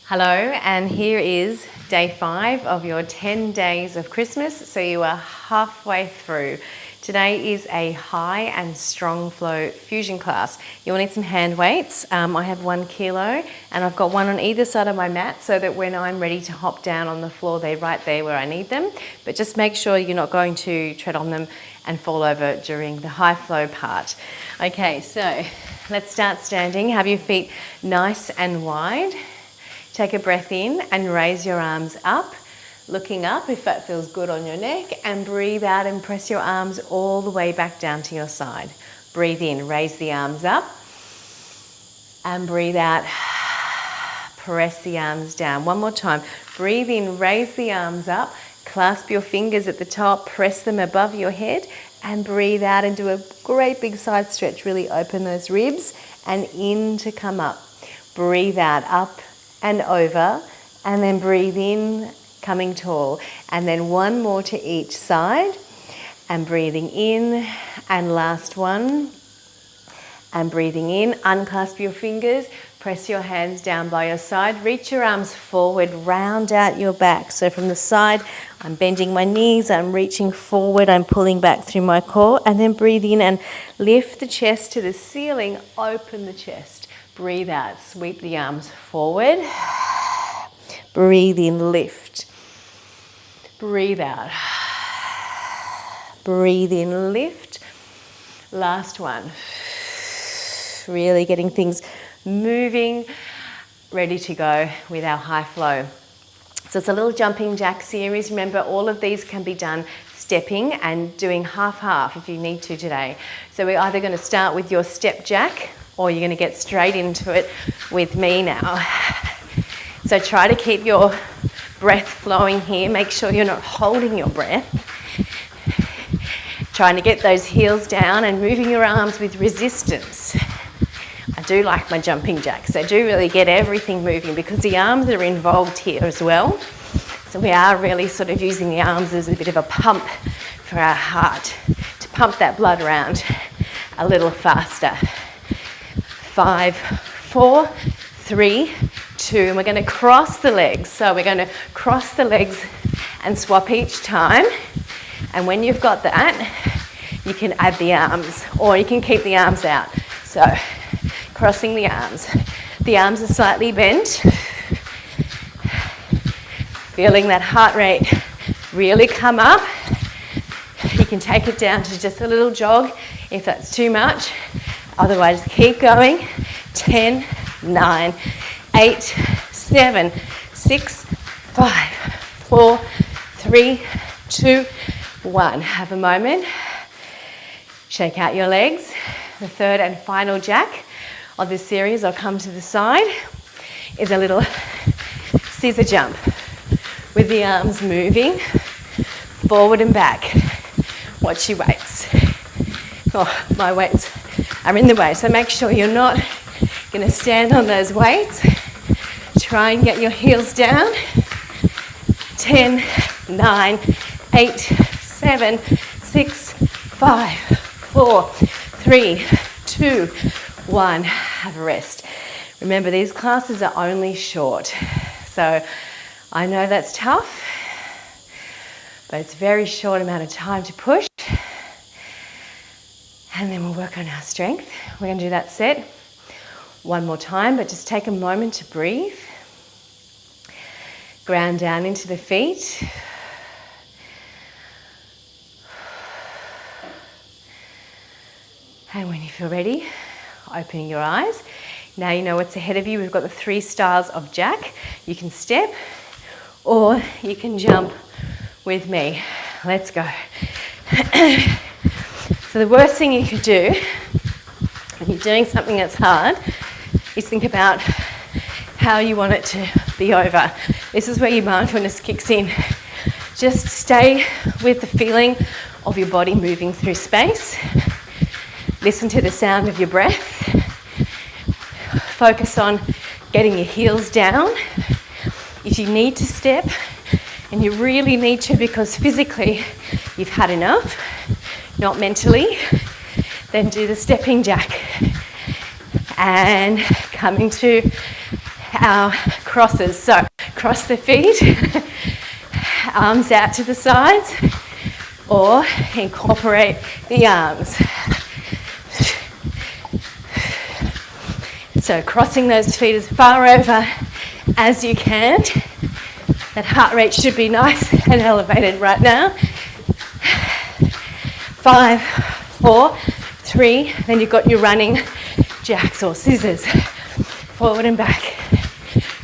Hello, and here is day 5 of your 10 days of Christmas. So you are halfway through. Today is a high and strong flow fusion class. You'll need some hand weights. I have 1 kilo and I've got one on either side of my mat so that when I'm ready to hop down on the floor, they're right there where I need them. But just make sure you're not going to tread on them and fall over during the high flow part. Okay, so let's start standing. Have your feet nice and wide. Take a breath in and raise your arms up, looking up if that feels good on your neck, and breathe out and press your arms all the way back down to your side. Breathe in, raise the arms up, and breathe out, press the arms down. One more time. Breathe in, raise the arms up, clasp your fingers at the top, press them above your head, and breathe out and do a great big side stretch. Really open those ribs and in to come up. Breathe out, up and over, and then breathe in, coming tall. And then one more to each side, and breathing in, and last one. And breathing in, unclasp your fingers, press your hands down by your side, reach your arms forward, round out your back. So from the side, I'm bending my knees, I'm reaching forward, I'm pulling back through my core, and then breathe in and lift the chest to the ceiling, open the chest. Breathe out, sweep the arms forward. Breathe in, lift. Breathe out. Breathe in, lift. Last one. Really getting things moving, ready to go with our high flow. So it's a little jumping jack series. Remember, all of these can be done stepping and doing half-half if you need to today. So we're either going to start with your step jack or you're going to get straight into it with me now. So try to keep your breath flowing here. Make sure you're not holding your breath. Trying to get those heels down and moving your arms with resistance. I do like my jumping jacks. They do really get everything moving because the arms are involved here as well. So we are really sort of using the arms as a bit of a pump for our heart to pump that blood around a little faster. 5, 4, 3, 2, and we're going to cross the legs. So we're going to cross the legs and swap each time. And when you've got that, you can add the arms or you can keep the arms out. So crossing the arms. The arms are slightly bent. Feeling that heart rate really come up. You can take it down to just a little jog if that's too much. Otherwise, keep going. 10, 9, 8, 7, 6, 5, 4, 3, 2, 1. Have a moment. Shake out your legs. The third and final jack of this series, I'll come to the side, is a little scissor jump with the arms moving forward and back. Watch your weights. Oh, my weights are in the way, so make sure you're not going to stand on those weights. Try and get your heels down. 10, 9, 8, 7, 6, 5, 4, 3, 2, 1. Have a rest. Remember, these classes are only short, so I know that's tough, but it's a very short amount of time to push. And then we'll work on our strength. We're going to do that set one more time, but just take a moment to breathe. Ground down into the feet. And when you feel ready, opening your eyes. Now you know what's ahead of you. We've got the 3 styles of jack. You can step or you can jump with me. Let's go. So the worst thing you could do when you're doing something that's hard is think about how you want it to be over. This is where your mindfulness kicks in. Just stay with the feeling of your body moving through space. Listen to the sound of your breath. Focus on getting your heels down. If you need to step, and you really need to because physically you've had enough, not mentally, then do the stepping jack. And coming to our crosses. So cross the feet, arms out to the sides, or incorporate the arms. So crossing those feet as far over as you can. That heart rate should be nice and elevated right now. 5, 4, 3, then you've got your running jacks or scissors. Forward and back.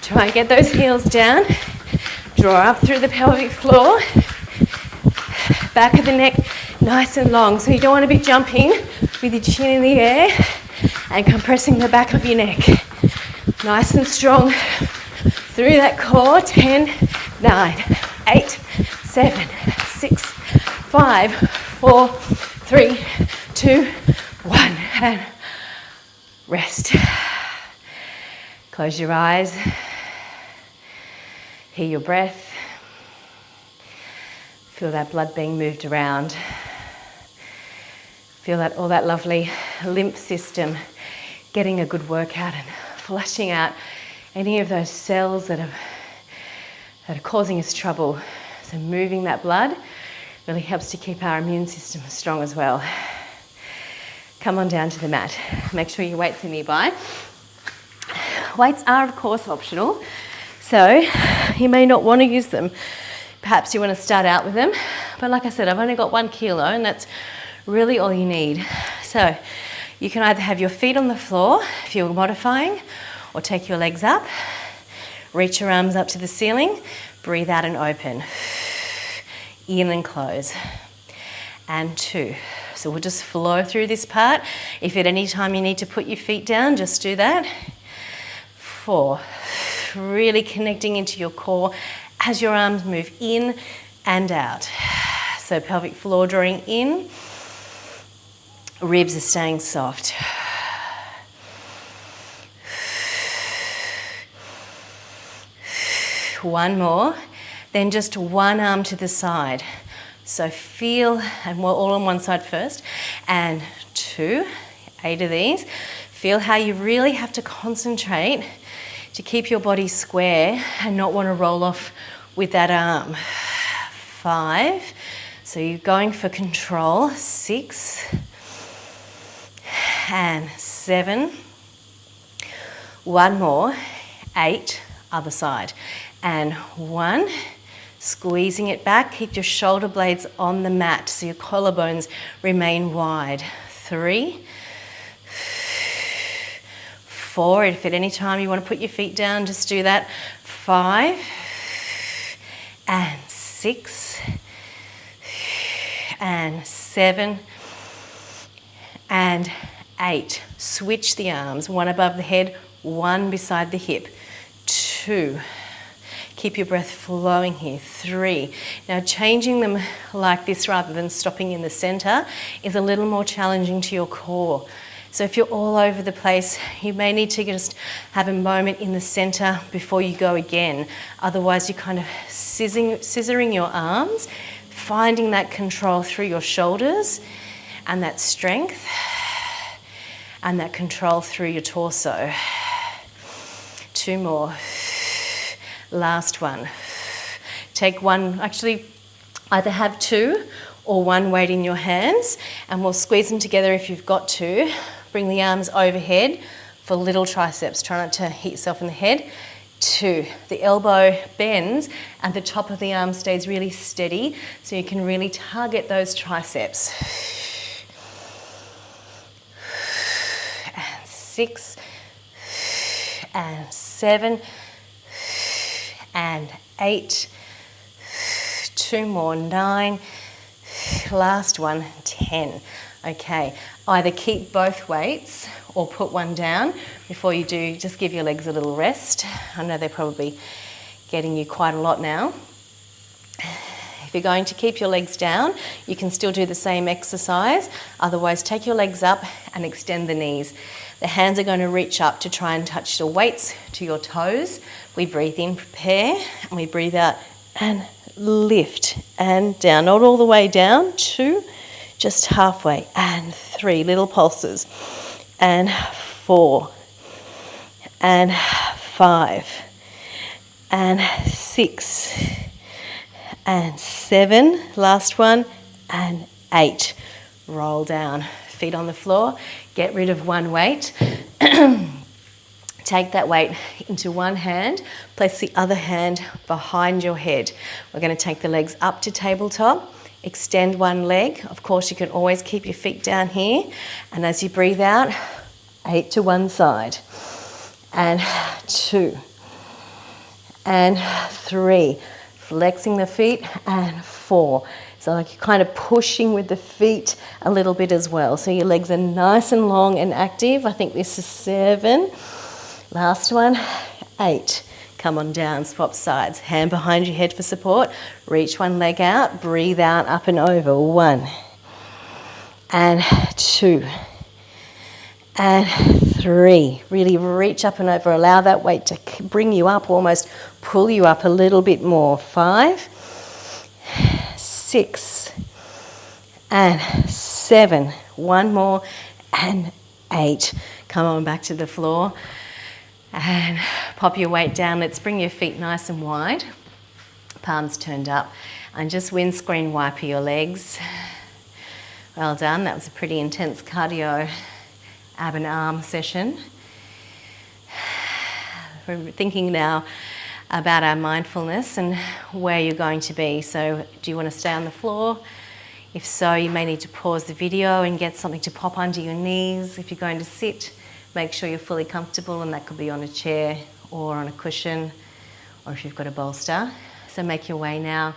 Try and get those heels down. Draw up through the pelvic floor. Back of the neck nice and long. So you don't want to be jumping with your chin in the air and compressing the back of your neck. Nice and strong through that core. 10, 9, 8, 7, 6, 5, 4, 3, 2, 1. And rest. Close your eyes. Hear your breath. Feel that blood being moved around. Feel that all that lovely lymph system getting a good workout and flushing out any of those cells that are causing us trouble. So moving that blood really helps to keep our immune system strong as well. Come on down to the mat. Make sure your weights are nearby. Weights are of course optional, so you may not want to use them. Perhaps you want to start out with them, but like I said, I've only got 1 kilo and that's really all you need. So you can either have your feet on the floor if you're modifying, or take your legs up, reach your arms up to the ceiling, breathe out and open, in and close, and 2. So we'll just flow through this part. If at any time you need to put your feet down, just do that. 4, really connecting into your core as your arms move in and out. So pelvic floor drawing in, ribs are staying soft. 1 more, then just 1 arm to the side. So feel, and we're all on one side first, and 2, 8 of these. Feel how you really have to concentrate to keep your body square and not want to roll off with that arm. 5, so you're going for control. 6, and 7. 1 more, 8, other side. And 1, squeezing it back. Keep your shoulder blades on the mat so your collarbones remain wide. 3, 4, if at any time you want to put your feet down, just do that. 5, and 6, and 7, and 8. Switch the arms, 1 above the head, 1 beside the hip. 2. Keep your breath flowing here. 3. Now changing them like this rather than stopping in the center is a little more challenging to your core. So if you're all over the place, you may need to just have a moment in the center before you go again. Otherwise you're kind of scissoring your arms, finding that control through your shoulders and that strength and that control through your torso. 2 more. Last one. Take 1, actually either have 2 or 1 weight in your hands, and we'll squeeze them together if you've got to. Bring the arms overhead for little triceps. Try not to hit yourself in the head. 2. The elbow bends and the top of the arm stays really steady so you can really target those triceps. And 6, and 7, and 8, 2 more, 9, last one, 10. Okay, either keep both weights or put 1 down. Before you do, just give your legs a little rest. I know they're probably getting you quite a lot now. If you're going to keep your legs down, you can still do the same exercise. Otherwise, take your legs up and extend the knees. The hands are going to reach up to try and touch the weights to your toes. We breathe in, prepare, and we breathe out and lift and down. Not all the way down. 2, just halfway. And 3, little pulses. And 4. And 5 and 6 and 7, last one, and 8. Roll down, feet on the floor, get rid of one weight. Take that weight into one hand, place the other hand behind your head. We're going to take the legs up to tabletop, extend one leg. Of course, you can always keep your feet down here. And as you breathe out, 8 to one side, and 2, and 3, flexing the feet, and 4. So like you're kind of pushing with the feet a little bit as well. So your legs are nice and long and active. I think this is 7. Last one, 8. Come on down, swap sides. Hand behind your head for support. Reach one leg out, breathe out, up and over. 1, and 2, and 3. Really reach up and over. Allow that weight to bring you up, almost pull you up a little bit more. 5, 6, and 7. One more, and 8. Come on back to the floor. And pop your weight down. Let's bring your feet nice and wide. Palms turned up. And just windscreen wiper your legs. Well done. That was a pretty intense cardio ab and arm session. We're thinking now about our mindfulness and where you're going to be. So do you want to stay on the floor? If so, you may need to pause the video and get something to pop under your knees. If you're going to sit, make sure you're fully comfortable, and that could be on a chair or on a cushion, or if you've got a bolster. So make your way now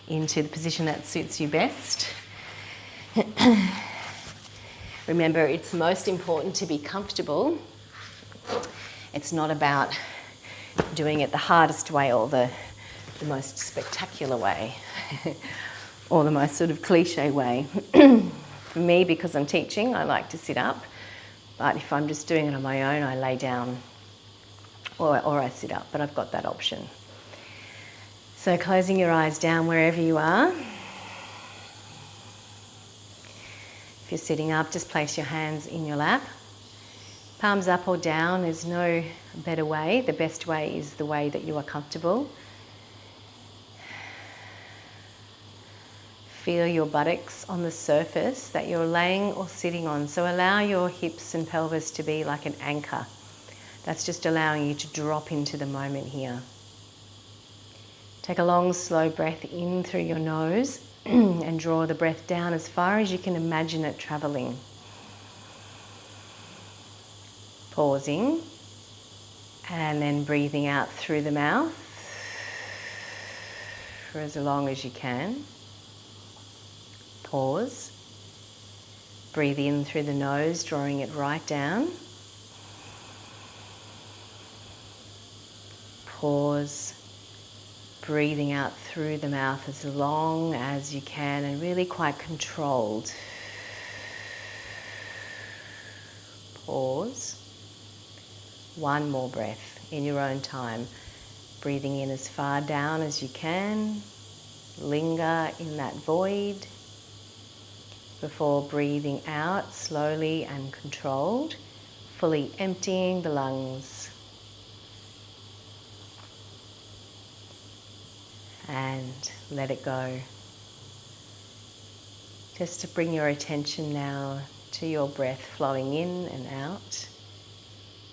into the position that suits you best. Remember, it's most important to be comfortable. It's not about doing it the hardest way or the most spectacular way or the most sort of cliche way. For me, because I'm teaching, I like to sit up. But if I'm just doing it on my own, I lay down or I sit up, but I've got that option. So closing your eyes down wherever you are. If you're sitting up, just place your hands in your lap. Palms up or down, there's no better way. The best way is the way that you are comfortable. Feel your buttocks on the surface that you're laying or sitting on. So allow your hips and pelvis to be like an anchor. That's just allowing you to drop into the moment here. Take a long, slow breath in through your nose and draw the breath down as far as you can imagine it traveling. Pausing and then breathing out through the mouth for as long as you can. Pause. Breathe in through the nose, drawing it right down. Pause. Breathing out through the mouth as long as you can, and really quite controlled. Pause. One more breath in your own time. Breathing in as far down as you can. Linger in that void before breathing out slowly and controlled, fully emptying the lungs. And let it go. Just to bring your attention now to your breath flowing in and out,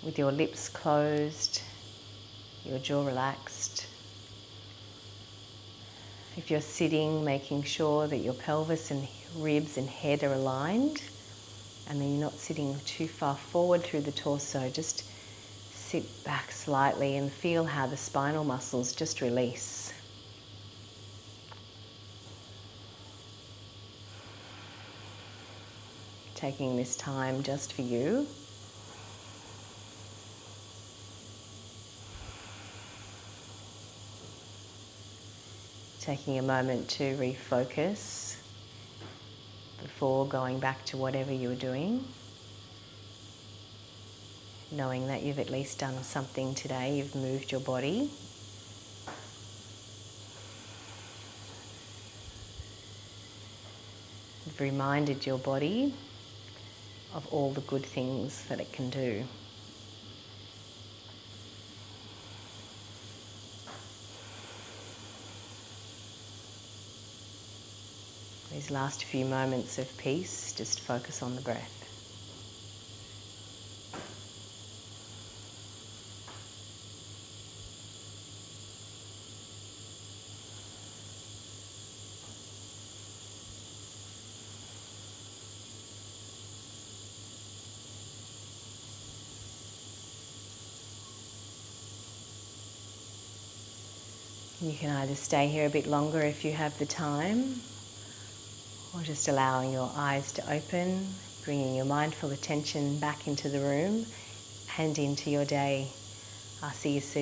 with your lips closed, your jaw relaxed. If you're sitting, making sure that your pelvis and ribs and head are aligned, and then you're not sitting too far forward through the torso. Just sit back slightly and feel how the spinal muscles just release. Taking this time just for you. Taking a moment to refocus before going back to whatever you're doing. Knowing that you've at least done something today, you've moved your body. You've reminded your body of all the good things that it can do. These last few moments of peace, just focus on the breath. You can either stay here a bit longer if you have the time, or just allowing your eyes to open, bringing your mindful attention back into the room and into your day. I'll see you soon.